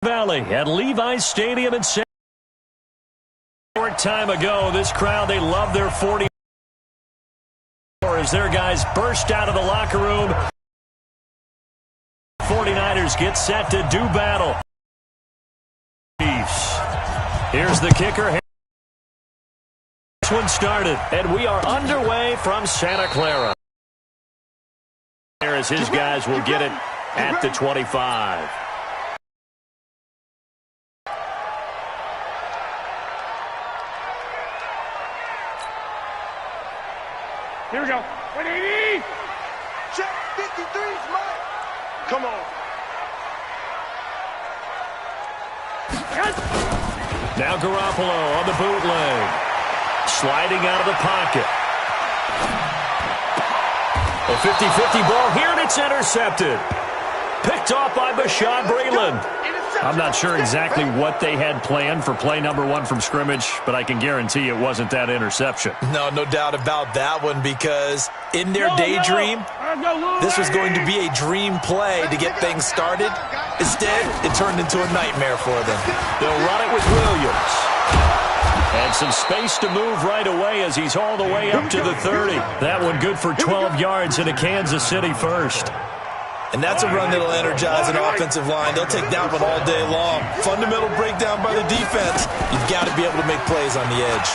Valley at Levi's Stadium in San short time ago. This crowd, they love their 40 as their guys burst out of the locker room. 49ers get set to do battle. Here's the kicker. This one started, and we are underway from Santa Clara. As his guys will get it at the 25. Here we go. 180. Check 53's Mike. Come on. Now Garoppolo on the bootleg. Sliding out of the pocket. A 50-50 ball here, and it's intercepted. Picked off by Bashaud Breeland. I'm not sure exactly what they had planned for play number one from scrimmage, but I can guarantee it wasn't that interception. No doubt about that one, because in their daydream, this was going to be a dream play to get things started. Instead, it turned into a nightmare for them. They'll run it with Williams. And some space to move right away as he's all the way up to the 30. That one good for 12 yards in a Kansas City first. And that's a run that'll energize an offensive line. They'll take that one all day long. Fundamental breakdown by the defense. You've got to be able to make plays on the edge.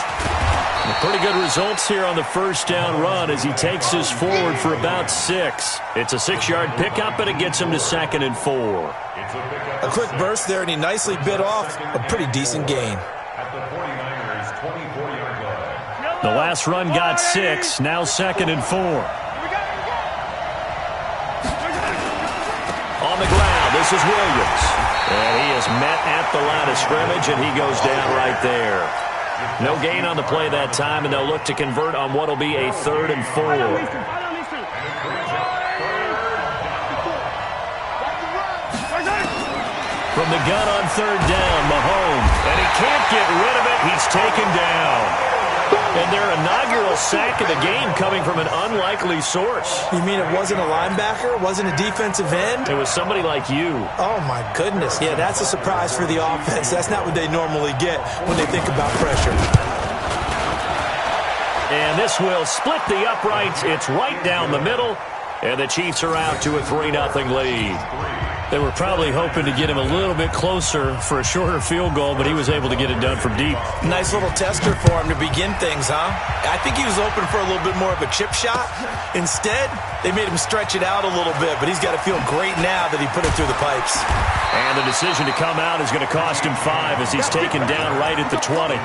Pretty good results here on the first down run as he takes us forward for about 6. It's a 6-yard pickup, and it gets him to 2nd and 4. A quick burst there, and he nicely bit off a pretty decent gain. The last run got 6, now 2nd and 4. On the ground, this is Williams. And he is met at the line of scrimmage, and he goes down right there. No gain on the play that time, and they'll look to convert on what will be a 3rd and 4. From the gun on 3rd down, Mahomes. And he can't get rid of it. He's taken down. And their inaugural sack of the game coming from an unlikely source. You mean it wasn't a linebacker? It wasn't a defensive end? It was somebody like you. Oh, my goodness. Yeah, that's a surprise for the offense. That's not what they normally get when they think about pressure. And this will split the uprights. It's right down the middle. And the Chiefs are out to a 3-0 lead. They were probably hoping to get him a little bit closer for a shorter field goal, but he was able to get it done from deep. Nice little tester for him to begin things, huh? I think he was open for a little bit more of a chip shot. Instead, they made him stretch it out a little bit, but he's got to feel great now that he put it through the pipes. And the decision to come out is going to cost him 5 as he's taken down right at the 20.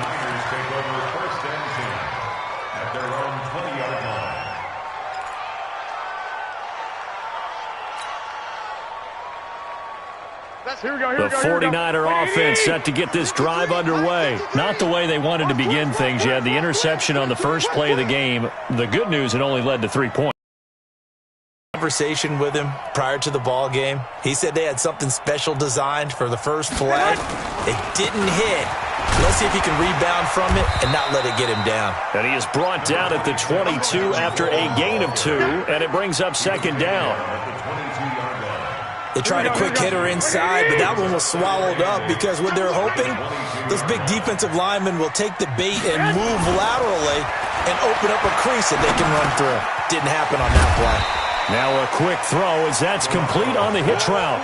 The 49er offense set to get this drive underway. Not the way they wanted to begin things. You had the interception on the first play of the game. The good news, it only led to 3 points. Conversation with him prior to the ball game. He said they had something special designed for the first play. It didn't hit. Let's see if he can rebound from it and not let it get him down. And he is brought down at the 22 after a gain of 2, and it brings up 2nd down. They tried a quick hitter inside, but that one was swallowed up because what they're hoping, those big defensive linemen will take the bait and move laterally and open up a crease that they can run through. Didn't happen on that play. Now a quick throw as that's complete on the hitch route.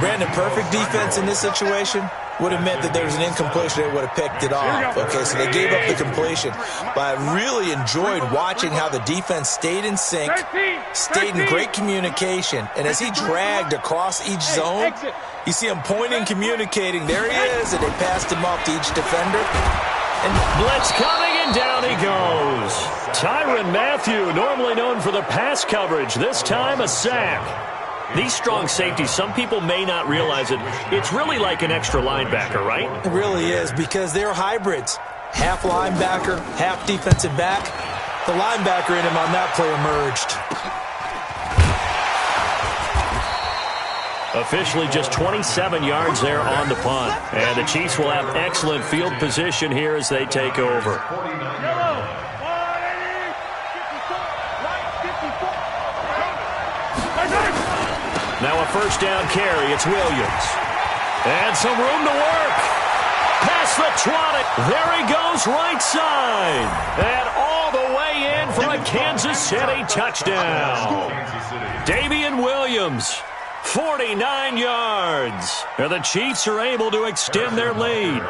Brandon, perfect defense in this situation would have meant that there was an incompletion. They would have picked it off. Okay, so they gave up the completion. But I really enjoyed watching how the defense stayed in sync, stayed in great communication. And as he dragged across each zone, you see him pointing, communicating. There he is, and they passed him off to each defender. And blitz coming, and down he goes. Tyrann Mathieu, normally known for the pass coverage, this time a sack. These strong safeties, some people may not realize it. It's really like an extra linebacker, right? It really is, because they're hybrids. Half linebacker, half defensive back. The linebacker in him on that play emerged. Officially just 27 yards there on the punt. And the Chiefs will have excellent field position here as they take over. Now a first down carry. It's Williams. And some room to work. Past the 20. There he goes, right side. And all the way in for a Kansas City touchdown. Damian Williams, 49 yards. And the Chiefs are able to extend their lead.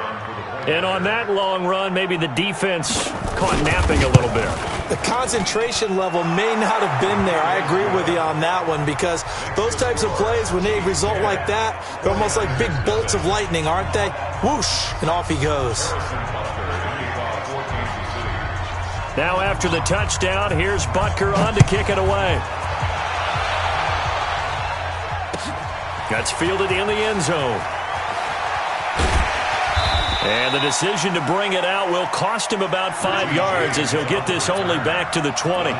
And on that long run, maybe the defense caught napping a little bit. The concentration level may not have been there. I agree with you on that one, because those types of plays, when they result like that, they're almost like big bolts of lightning, aren't they? Whoosh, and off he goes. Now after the touchdown, here's Butker on to kick it away. That's fielded in the end zone. And the decision to bring it out will cost him about 5 yards, as he'll get this only back to the 20.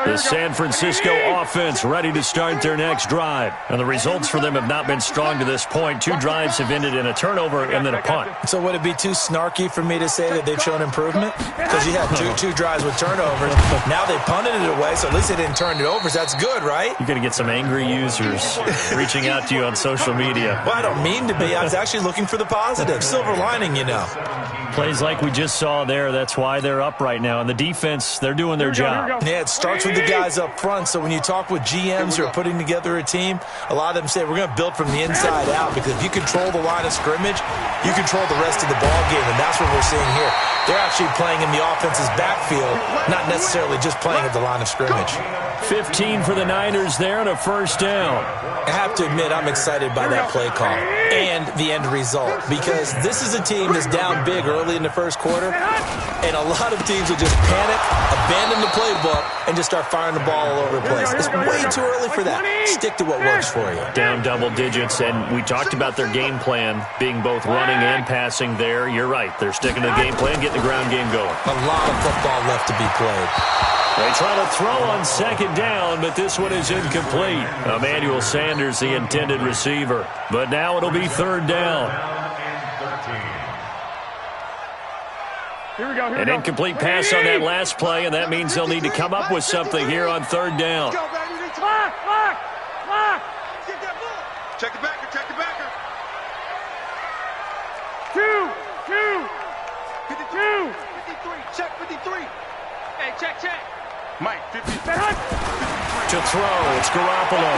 The San Francisco offense ready to start their next drive. And the results for them have not been strong to this point. 2 drives have ended in a turnover and then a punt. So would it be too snarky for me to say that they've shown improvement? Because you had two drives with turnovers. Now they punted it away, so at least they didn't turn it over. So that's good, right? You're going to get some angry users reaching out to you on social media. Well, I don't mean to be. I was actually looking for the positive. Silver lining, you know. Plays like we just saw there, that's why they're up right now. And the defense, they're doing their job. Yeah, it starts with the guys up front. So when you talk with GMs who are putting together a team, a lot of them say we're going to build from the inside out, because if you control the line of scrimmage, you control the rest of the ball game, and that's what we're seeing here. They're actually playing in the offense's backfield, not necessarily just playing at the line of scrimmage. 15 for the Niners there and a first down. I have to admit, I'm excited by that play call and the end result, because this is a team that's down big early in the first quarter, and a lot of teams will just panic, abandon the playbook, and just start firing the ball all over the place. It's way too early for that. Stick to what works for you. Down double digits, and we talked about their game plan being both running and passing there. You're right. They're sticking to the game plan, getting the ground game going. A lot of football left to be played. They try to throw on second down, but this one is incomplete. Emmanuel Sanders, the intended receiver. But now it'll be third down. An incomplete pass on that last play, and that means they'll need to come up with something here on third down. Check the backer, check the backer. 2, 52, 53, check 53. Hey, check. Mike, 50. To throw, it's Garoppolo.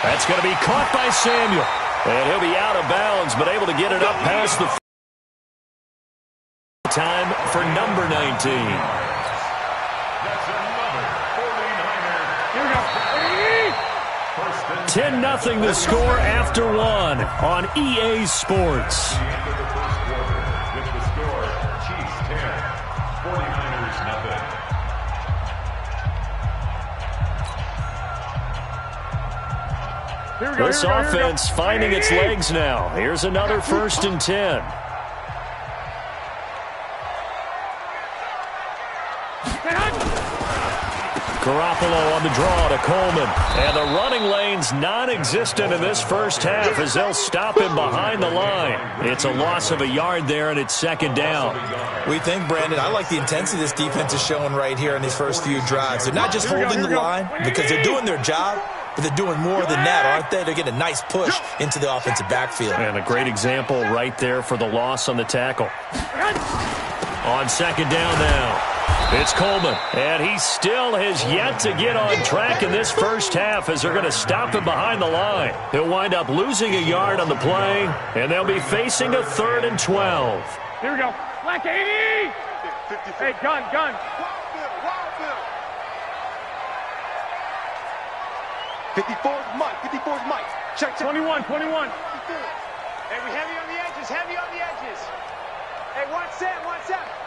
That's going to be caught by Samuel. And he'll be out of bounds, but able to get it up past the time for number 19. Here we go. 10-0 the score after one on EA Sports. This offense finding its legs now. Here's another 1st and 10. Garoppolo on the draw to Coleman. And the running lane's non-existent in this first half as they'll stop him behind the line. It's a loss of a yard there, and it's second down. We think, Brandon, I like the intensity this defense is showing right here in these first few drives. They're not just holding the line because they're doing their job, but they're doing more than that, aren't they? They're getting a nice push into the offensive backfield. And a great example right there for the loss on the tackle. On second down now. It's Coleman, and he still has yet to get on track in this first half as they're going to stop him behind the line. He'll wind up losing a yard on the play, and they'll be facing a 3rd and 12. Here we go. Black 80. Hey, gun. 54's Mike. 54's Mike. Check. 21. Hey, we heavy on the edges. Hey, watch that.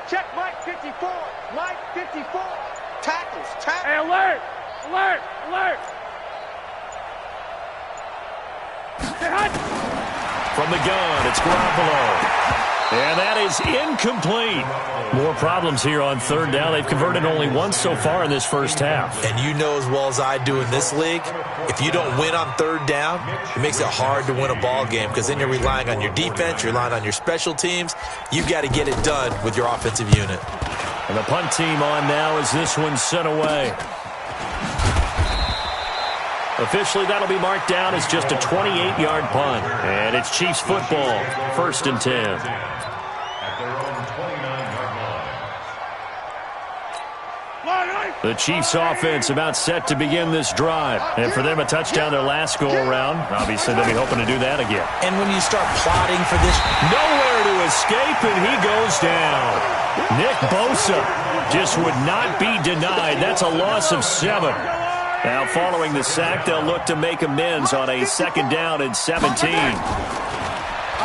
Check Mike 54. Mike 54. Tackles. Hey, alert. From the gun, it's Garoppolo. And that is incomplete. More problems here on third down. They've converted only once so far in this first half. And you know as well as I do in this league, if you don't win on third down, it makes it hard to win a ball game, because then you're relying on your defense, you're relying on your special teams. You've got to get it done with your offensive unit. And the punt team on now as this one's sent away. Officially, that'll be marked down as just a 28-yard punt. And it's Chiefs football, 1st and 10. The Chiefs offense about set to begin this drive. And for them, a touchdown their last go-around. Obviously, they'll be hoping to do that again. And when you start plotting for this, nowhere to escape, and he goes down. Nick Bosa just would not be denied. That's a loss of 7. Now, following the sack, they'll look to make amends on a 2nd down and 17.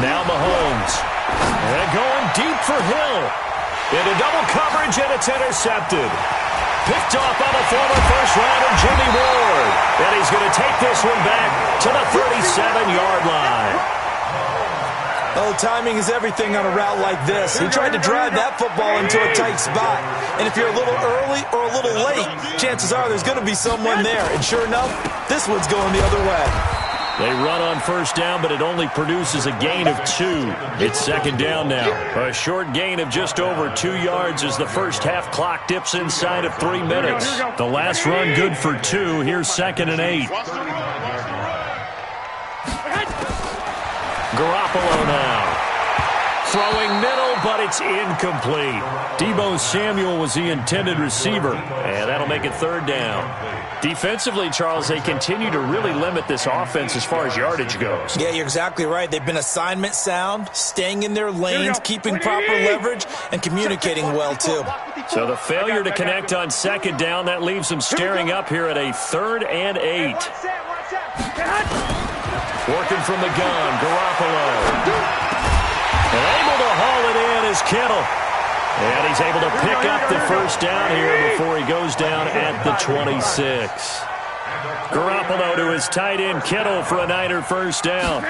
Now Mahomes. And going deep for Hill. Into double coverage, and it's intercepted. Picked off by the former first-rounder Jimmy Ward. And he's going to take this one back to the 37-yard line. Oh, timing is everything on a route like this. He tried to drive that football into a tight spot. And if you're a little early or a little late, chances are there's going to be someone there. And sure enough, this one's going the other way. They run on 1st down, but it only produces a gain of 2. It's 2nd down now. A short gain of just over 2 yards as the first half clock dips inside of 3 minutes. The last run good for 2. Here's 2nd and 8. Garoppolo now. Throwing middle, but it's incomplete. Deebo Samuel was the intended receiver, and that'll make it 3rd down. Defensively, Charles, they continue to really limit this offense as far as yardage goes. Yeah, you're exactly right. They've been assignment sound, staying in their lanes, keeping proper leverage, and communicating well, too. So the failure to connect on 2nd down, that leaves them staring up here at a 3rd and 8. Working from the gun, Garoppolo. And able to haul it in is Kittle. And he's able to pick up the 1st down here before he goes down at the 26. Garoppolo to his tight end, Kittle, for a Niner 1st down.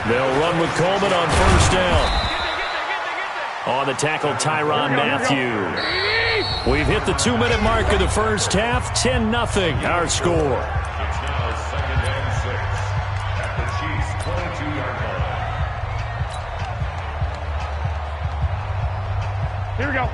They'll run with Coleman on 1st down. On the tackle, Tyrann Mathieu. We've hit the 2-minute mark of the first half. 10-0, our score. Here we go.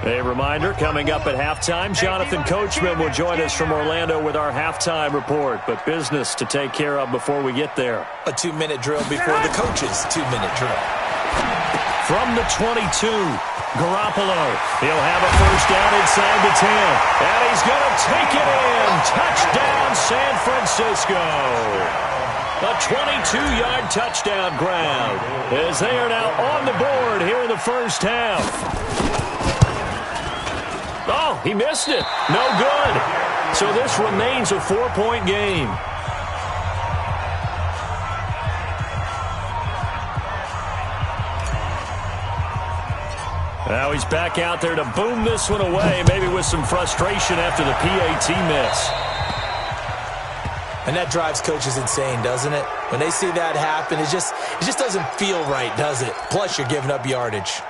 A reminder, coming up at halftime, Jonathan Coachman will join us from Orlando with our halftime report, but business to take care of before we get there. A 2-minute drill before the coach's 2-minute drill. From the 22, Garoppolo. He'll have a 1st down inside the 10, and he's going to take it in. Touchdown, San Francisco. A 22-yard touchdown grab as they are now on the board here in the first half. Oh, he missed it. No good. So this remains a 4-point game. Now he's back out there to boom this one away, maybe with some frustration after the PAT miss. And that drives coaches insane, doesn't it? When they see that happen, it just doesn't feel right, does it? Plus, you're giving up yardage.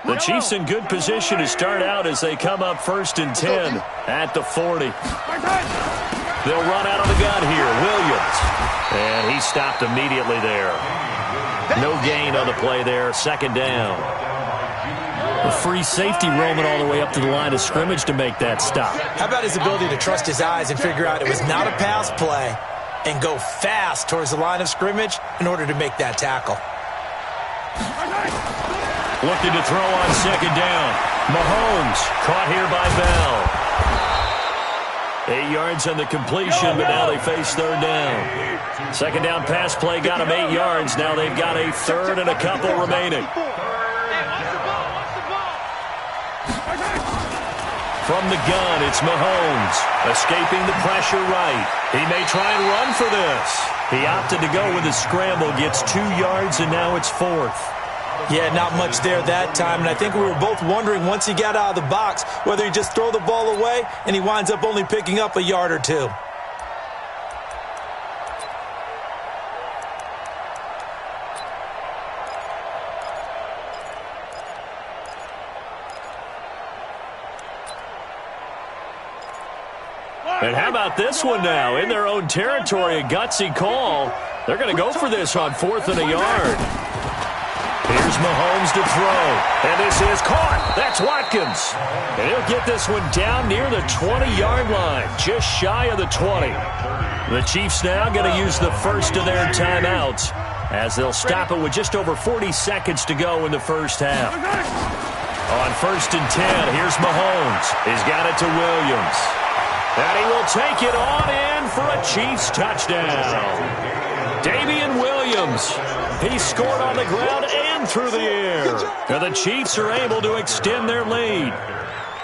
The Chiefs in good position to start out as they come up 1st and 10 at the 40. They'll run out of the gun here. Williams. And he stopped immediately there. No gain on the play there. 2nd down. A free safety roaming all the way up to the line of scrimmage to make that stop. How about his ability to trust his eyes and figure out it was not a pass play and go fast towards the line of scrimmage in order to make that tackle? Looking to throw on 2nd down. Mahomes caught here by Bell. 8 yards on the completion, but now they face 3rd down. 2nd down pass play got them 8 yards. Now they've got a 3rd and a couple remaining. From the gun, it's Mahomes, escaping the pressure right. He may try and run for this. He opted to go with a scramble, gets 2 yards, and now it's 4th. Yeah, not much there that time, and I think we were both wondering once he got out of the box whether he'd just throw the ball away, and he winds up only picking up a yard or 2. And how about this one now? In their own territory, a gutsy call. They're going to go for this on 4th and a yard. Here's Mahomes to throw. And this is caught. That's Watkins. And he'll get this one down near the 20-yard line, just shy of the 20. The Chiefs now going to use the first of their timeouts as they'll stop it with just over 40 seconds to go in the first half. On 1st and 10, here's Mahomes. He's got it to Williams. And he will take it on in for a Chiefs touchdown. Damian Williams. He scored on the ground and through the air. And the Chiefs are able to extend their lead.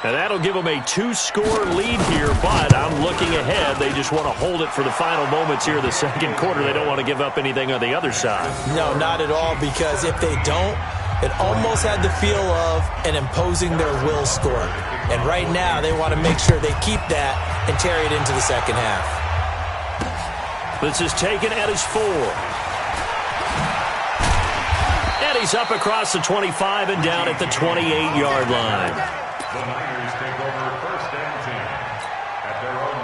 And that'll give them a 2-score lead here, but I'm looking ahead. They just want to hold it for the final moments here of the second quarter. They don't want to give up anything on the other side. No, not at all, because if they don't, it almost had the feel of an imposing their will score. And right now, they want to make sure they keep that and carry it into the second half. This is taken at his 4. And he's up across the 25 and down at the 28-yard line. The Niners take over 1st and 10 at their own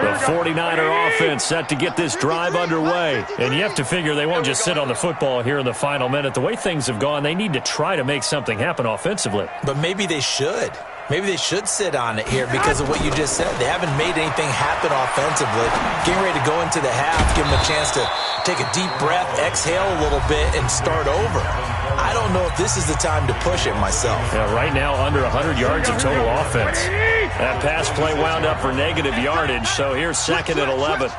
20. The 49er offense set to get this drive underway. And you have to figure they won't just sit on the football here in the final minute. The way things have gone, they need to try to make something happen offensively. But maybe they should. Maybe they should sit on it here because of what you just said. They haven't made anything happen offensively. Getting ready to go into the half, give them a chance to take a deep breath, exhale a little bit, and start over. I don't know if this is the time to push it myself. Yeah, right now, under 100 yards of total offense. That pass play wound up for negative yardage, so here's 2nd and 11.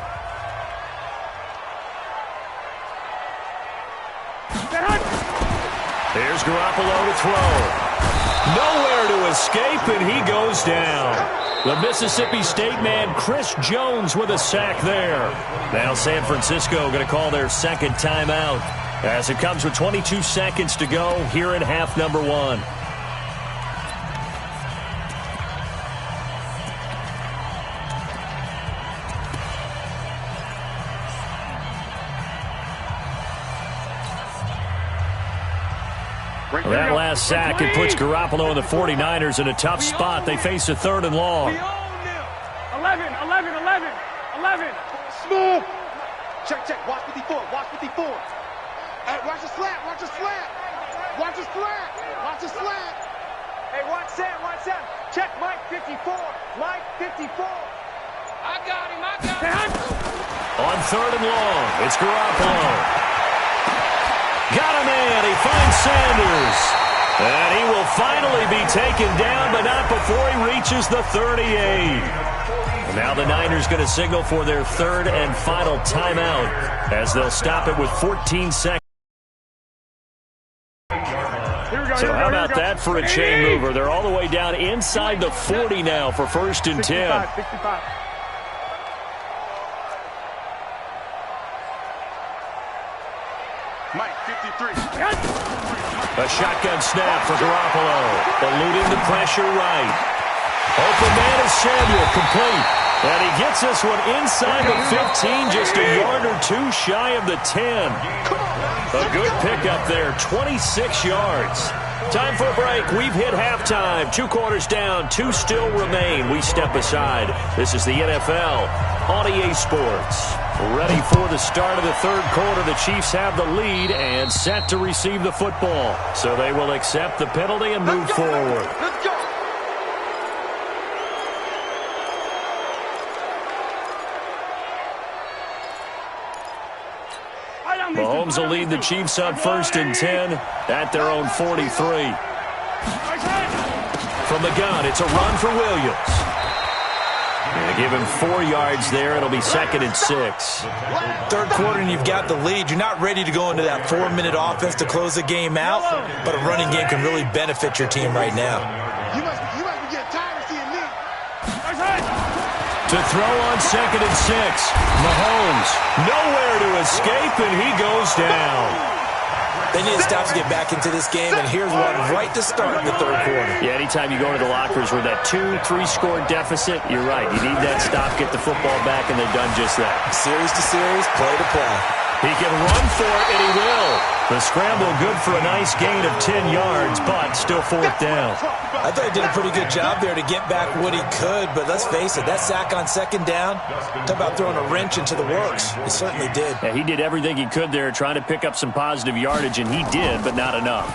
Here's Garoppolo to throw. Nowhere to escape, and he goes down. The Mississippi State man, Chris Jones, with a sack there. Now San Francisco going to call their second timeout as it comes with 22 seconds to go here in half number 1. That last sack, it puts Garoppolo and the 49ers in a tough spot. They face a 3rd and long. 11. Smooth. Check. Watch 54. Hey, watch the slant. Watch the slant. Hey, watch Sam. Check Mike 54. Mike 54. I got him. On 3rd and long, it's Garoppolo. Got him in. He finds Sanders. And he will finally be taken down, but not before he reaches the 38. And now the Niners going to signal for their 3rd and final timeout as they'll stop it with 14 seconds. So how about that for a chain mover? They're all the way down inside the 40 now for 1st and 10. 65. Mike 53. A shotgun snap for Garoppolo. Eluding the pressure right. Open man is Samuel, complete. And he gets this one inside the 15, just a yard or 2 shy of the 10. A good pickup there, 26 yards. Time for a break. We've hit halftime. 2 quarters down, 2 still remain. We step aside. This is the NFL on EA Sports. Ready for the start of the 3rd quarter. The Chiefs have the lead and set to receive the football. So they will accept the penalty and move forward. Let's go. Mahomes will lead the Chiefs on 1st and 10 at their own 43. From the gun, it's a run for Williams. They give him 4 yards there. It'll be 2nd and 6. 3rd quarter and you've got the lead. You're not ready to go into that 4-minute offense to close the game out, but a running game can really benefit your team right now. You must be getting tired of seeing me. To throw on 2nd and 6. Mahomes, nowhere to escape, and he goes down. They need to stop to get back into this game, and here's one right to start the 3rd quarter. Yeah, anytime you go into the lockers with that 2-3-score deficit, you're right. You need that stop, get the football back, and they've done just that. Series to series, play to play. He can run for it, and he will. The scramble good for a nice gain of 10 yards, but still fourth down. I thought he did a pretty good job there to get back what he could, but let's face it, that sack on second down, talk about throwing a wrench into the works. He certainly did. Yeah, he did everything he could there trying to pick up some positive yardage, and he did, but not enough.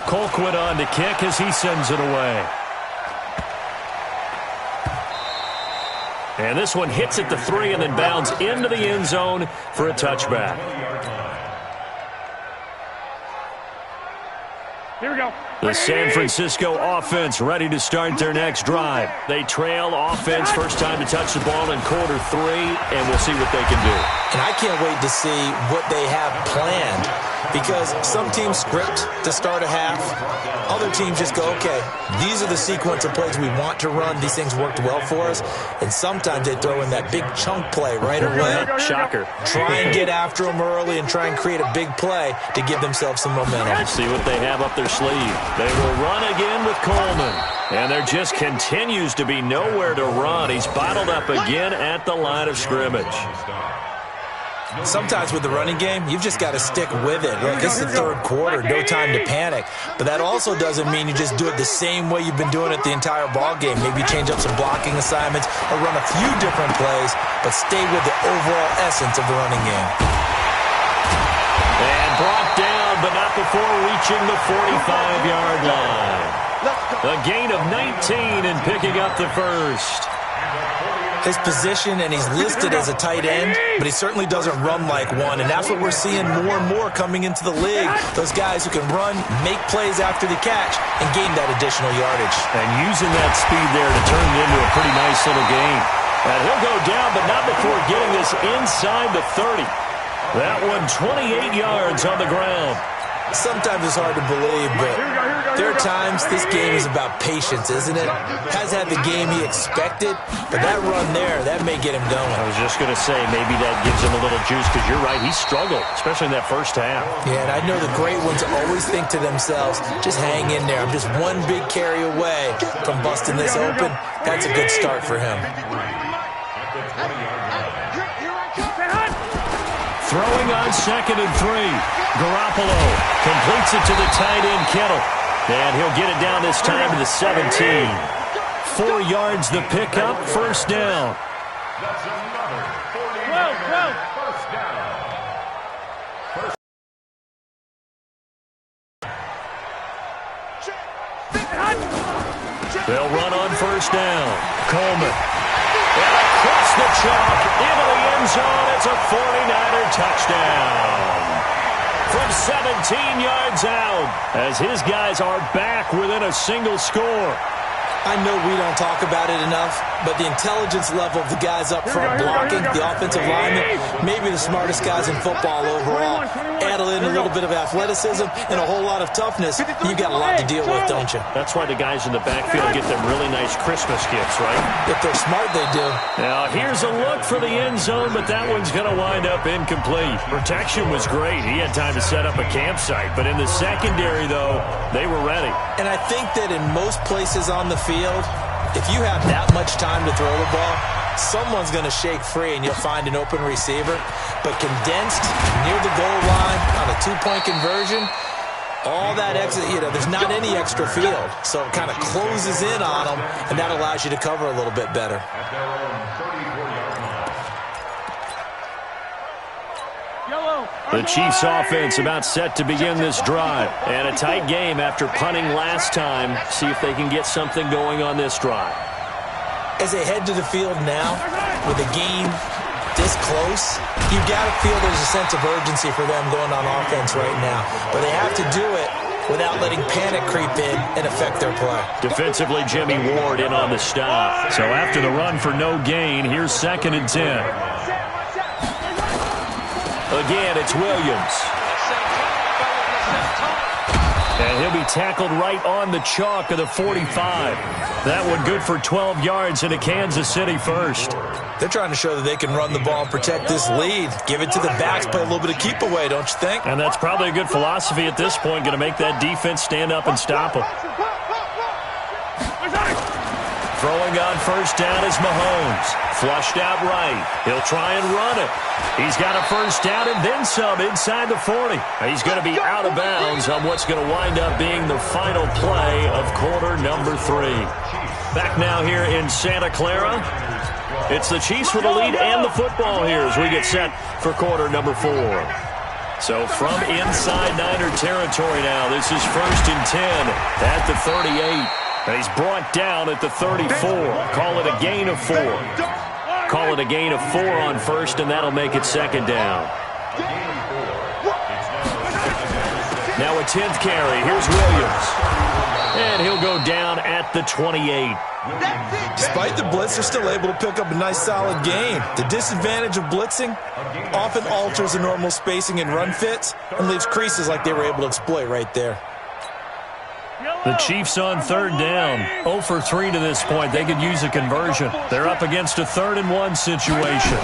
Colquitt on to kick as he sends it away. And this one hits at the 3 and then bounds into the end zone for a touchback. Here we go. The San Francisco offense ready to start their next drive. They trail offense, first time to touch the ball in quarter 3, and we'll see what they can do. And I can't wait to see what they have planned, because some teams script to start a half. Other teams just go, okay, these are the sequence of plays we want to run. These things worked well for us. And sometimes they throw in that big chunk play right away. Shocker. Try and get after them early and try and create a big play to give themselves some momentum. Let's see what they have up their sleeve. They will run again with Coleman. And there just continues to be nowhere to run. He's bottled up again at the line of scrimmage. Sometimes with the running game, you've just got to stick with it. Look, it's the third quarter, no time to panic. But that also doesn't mean you just do it the same way you've been doing it the entire ball game. Maybe change up some blocking assignments or run a few different plays, but stay with the overall essence of the running game. And brought down, but not before reaching the 45-yard line. A gain of 19 and picking up the first. His position, and he's listed as a tight end, but he certainly doesn't run like one, and that's what we're seeing more and more coming into the league. Those guys who can run, make plays after the catch, and gain that additional yardage. And using that speed there to turn it into a pretty nice little gain. And he'll go down, but not before getting this inside the 30. That one 28 yards on the ground. Sometimes it's hard to believe, but there are times this game is about patience, isn't it? Has had the game he expected, but that run there, that may get him going. I was just going to say, maybe that gives him a little juice, because you're right, he struggled, especially in that first half. Yeah, and I know the great ones always think to themselves, just hang in there. I'm just one big carry away from busting this open. That's a good start for him. Throwing on 2nd and 3. Garoppolo completes it to the tight end, Kittle. And he'll get it down this time to the 17. 4 yards the pickup, first down. That's another 40-yard first down. They'll run on first down. Coleman. And across the chalk into the end zone. It's a 49er touchdown. From 17 yards out, as his guys are back within a single score. I know we don't talk about it enough, but the intelligence level of the guys up front blocking, the offensive linemen, maybe the smartest guys in football overall. Add in a little bit of athleticism and a whole lot of toughness, you've got a lot to deal with, don't you? That's why the guys in the backfield get them really nice Christmas gifts, right? If they're smart, they do. Now, here's a look for the end zone, but that one's going to wind up incomplete. Protection was great. He had time to set up a campsite, but in the secondary, though, they were ready. And I think that in most places on the field, if you have that much time to throw the ball, someone's going to shake free and you'll find an open receiver. But condensed near the goal line on a two-point conversion, all that extra, there's not any extra field. So it kind of closes in on them, and that allows you to cover a little bit better. At their own 34-yard line. The Chiefs offense about set to begin this drive. And a tight game after punting last time. See if they can get something going on this drive. As they head to the field now, with a game this close, you've got to feel there's a sense of urgency for them going on offense right now. But they have to do it without letting panic creep in and affect their play. Defensively, Jimmy Ward in on the stop. So after the run for no gain, here's 2nd and 10. Again, it's Williams. And he'll be tackled right on the chalk of the 45. That one good for 12 yards into Kansas City first. They're trying to show that they can run the ball and protect this lead. Give it to the backs, play a little bit of keep away, don't you think? And that's probably a good philosophy at this point, going to make that defense stand up and stop them. Throwing on first down is Mahomes. Flushed out right. He'll try and run it. He's got a first down and then some inside the 40. He's going to be out of bounds on what's going to wind up being the final play of quarter number 3. Back now here in Santa Clara. It's the Chiefs with the lead and the football here as we get set for quarter number 4. So from inside Niner territory now, this is 1st and 10 at the 38. And he's brought down at the 34. Call it a gain of 4. Call it a gain of 4 on first, and that'll make it 2nd down. Now a 10th carry. Here's Williams. And he'll go down at the 28. Despite the blitz, they're still able to pick up a nice solid gain. The disadvantage of blitzing often alters the normal spacing and run fits and leaves creases like they were able to exploit right there. The Chiefs on 3rd down. 0 for 3 to this point. They could use a conversion. They're up against a 3rd and 1 situation.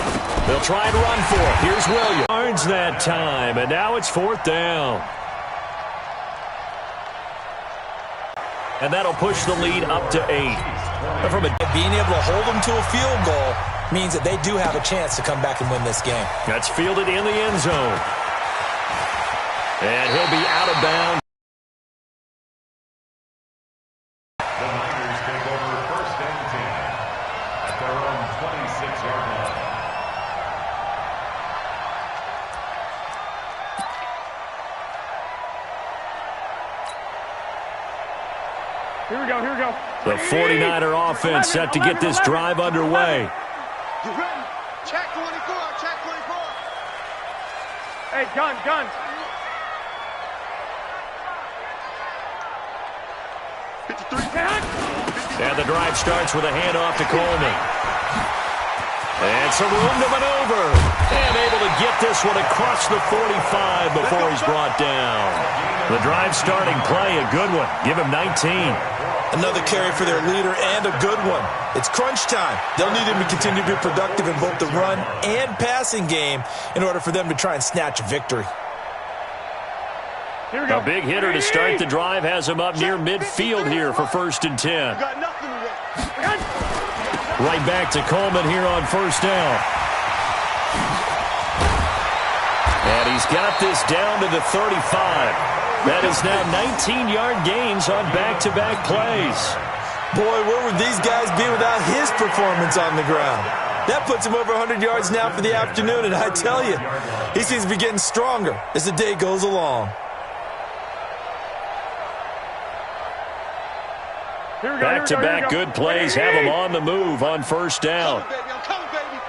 They'll try and run for it. Here's Williams. Yards that time, and now it's 4th down. And that'll push the lead up to 8. From being able to hold them to a field goal means that they do have a chance to come back and win this game. That's fielded in the end zone. And he'll be out of bounds. The Niners take over 1st and 10 at their own 26-yard line. Here we go, here we go. The 49er offense set to get this drive underway. You ready? Check 24, check 24. Hey, gun. 53. And the drive starts with a handoff to Coleman. And some room to maneuver. And able to get this one across the 45 before he's brought down. The drive starting play, a good one. Give him 19. Another carry for their leader and a good one. It's crunch time. They'll need him to continue to be productive in both the run and passing game in order for them to try and snatch a victory. Here we go. A big hitter to start the drive has him up near midfield here for 1st and 10. Got nothing to work. Right back to Coleman here on 1st down. And he's got this down to the 35. That is now 19-yard gains on back-to-back plays. Boy, where would these guys be without his performance on the ground? That puts him over 100 yards now for the afternoon, and I tell you, he seems to be getting stronger as the day goes along. Back-to-back good plays have him on the move on 1st down. I'm coming, baby.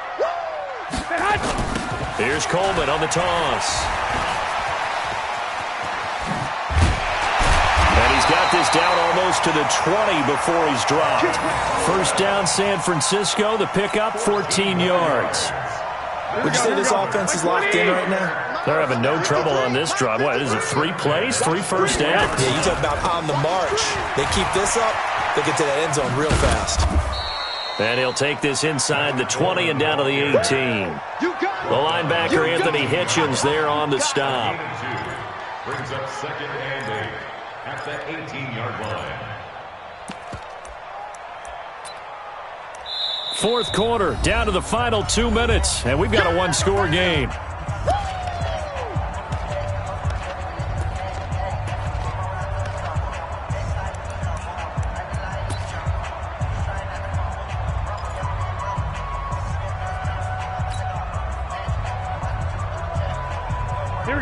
Here's Coleman on the toss. And he's got this down almost to the 20 before he's dropped. 1st down, San Francisco. The pickup, 14 yards. Would you say this offense is locked in right now? They're having no trouble on this drive. What, is it 3 plays, 3 first downs? Yeah, you talk about on the march. They keep this up, they get to that end zone real fast. And he'll take this inside the 20 and down to the 18. The linebacker, Anthony Hitchens, there on the stop. Brings up 2nd and 8 at the 18-yard line. 4th quarter, down to the final 2 minutes, and we've got a 1-score game.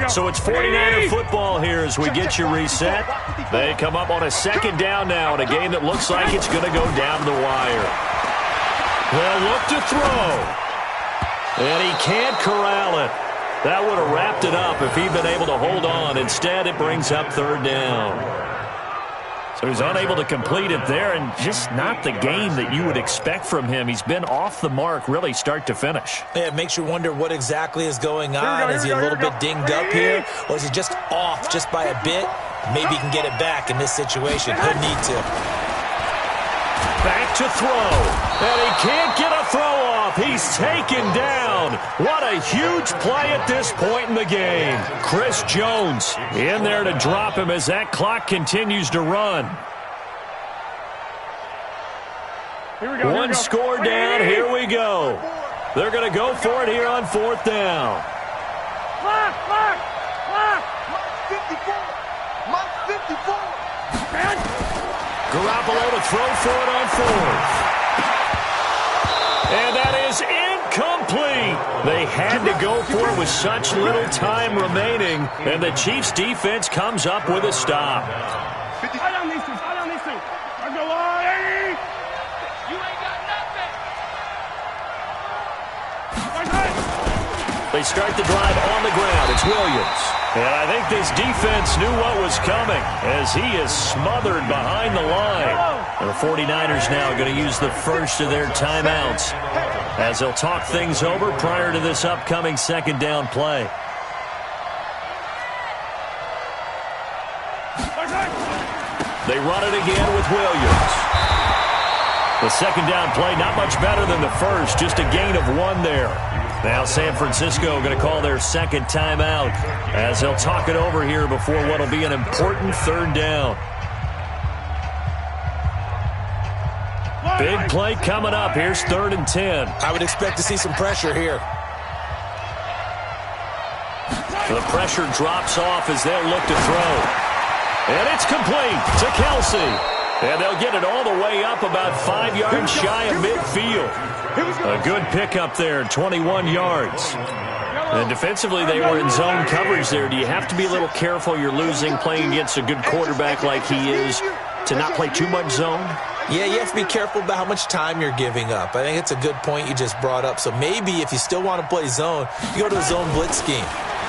So it's 49er football here as we get you reset. They come up on a 2nd down now in a game that looks like it's going to go down the wire. They'll look to throw. And he can't corral it. That would have wrapped it up if he'd been able to hold on. Instead, it brings up 3rd down. So he's unable to complete it there, and just not the game that you would expect from him. He's been off the mark really start to finish. Yeah, it makes you wonder what exactly is going on. Is he a little bit dinged up here, or is he just off just by a bit? Maybe he can get it back in this situation. He'll need to. Back to throw. And he can't get a throw off. He's taken down. What a huge play at this point in the game. Chris Jones in there to drop him as that clock continues to run. One score down. Here we go. They're going to go for it here on 4th down. Mark! 54. Mark 54. Garoppolo to throw for it on 4th. And that is incomplete. They had to go for it with such little time remaining, and the Chiefs' defense comes up with a stop. Hold on these two. Go on, Eddie. You ain't got nothing. They start the drive on the ground. It's Williams. And I think this defense knew what was coming as he is smothered behind the line. And the 49ers now going to use the first of their timeouts as they'll talk things over prior to this upcoming 2nd down play. They run it again with Williams. The 2nd down play, not much better than the first, just a gain of 1 there. Now San Francisco going to call their 2nd timeout as they'll talk it over here before what will be an important 3rd down. Big play coming up. Here's 3rd and 10. I would expect to see some pressure here. The pressure drops off as they'll look to throw. And it's complete to Kelsey. And they'll get it all the way up about 5 yards shy of midfield. A good pickup there, 21 yards. And defensively, they were in zone coverage there. Do you have to be a little careful you're losing playing against a good quarterback like he is to not play too much zone? Yeah, you have to be careful about how much time you're giving up. I think it's a good point you just brought up. So maybe if you still want to play zone, you go to a zone blitz scheme.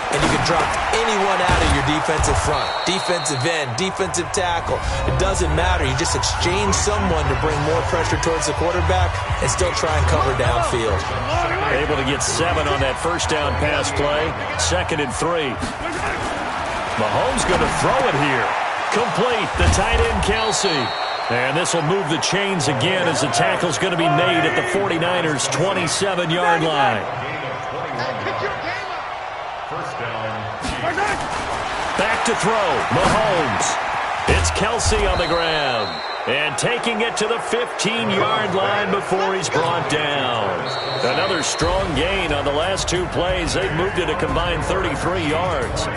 And you can drop anyone out of your defensive front, defensive end, defensive tackle. It doesn't matter. You just exchange someone to bring more pressure towards the quarterback and still try and cover downfield. Able to get 7 on that 1st down pass play. 2nd and 3. Mahomes going to throw it here. Complete. The tight end, Kelsey. And this will move the chains again as the tackle's going to be made at the 49ers' 27-yard line. Back to throw, Mahomes. It's Kelsey on the ground. And taking it to the 15-yard line before he's brought down. Another strong gain on the last 2 plays. They've moved it a combined 33 yards.